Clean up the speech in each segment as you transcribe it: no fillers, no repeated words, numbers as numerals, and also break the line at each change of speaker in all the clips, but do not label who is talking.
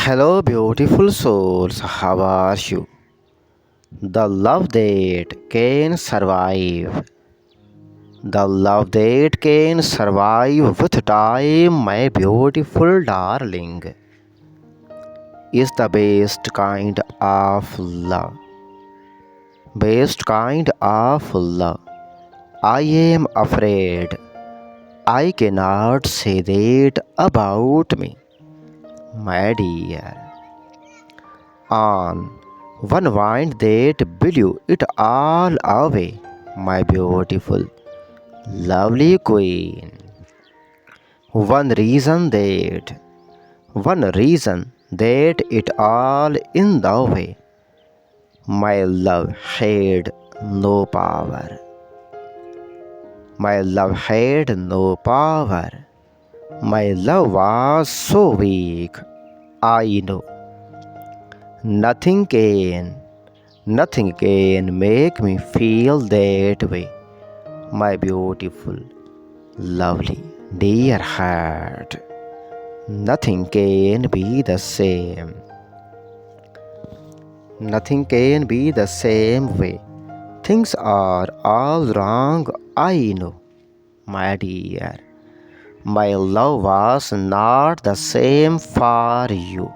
Hello, beautiful souls. How are you? The love that can survive. The love that can survive with time, my beautiful darling, is the best kind of love. Best kind of love. I am afraid I cannot say that about me, my dear. On one wind that blew it all away, my beautiful, lovely queen. One reason that, one reason that it all in the way, my love had no power. My love had no power. My love was so weak. I know nothing can Nothing can make me feel that way, my beautiful, lovely, dear heart. Nothing can be the same. Nothing can be the same way. Things are all wrong, I know, my dear. My love was not the same for you.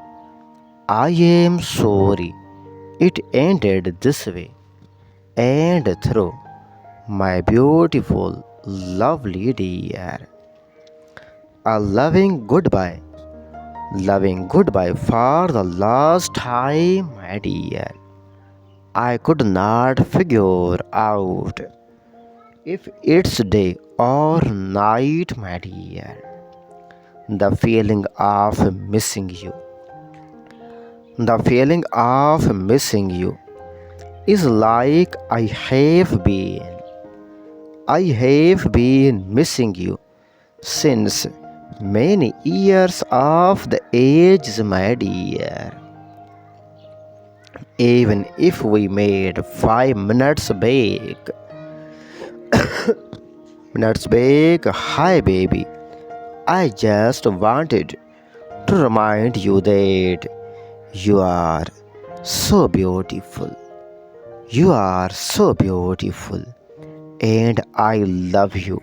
I am sorry it ended this way. And through my beautiful, lovely dear, a loving goodbye for the last time, my dear. I could not figure out if it's day or night, my dear. The feeling of missing you, the feeling of missing you is like I have been missing you since many years of the age, my dear. Even if we made 5 minutes back, hi baby. I just wanted to remind you that you are so beautiful. You are so beautiful, and I love you.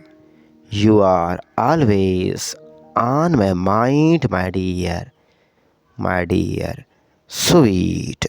You are always on my mind, my dear, sweet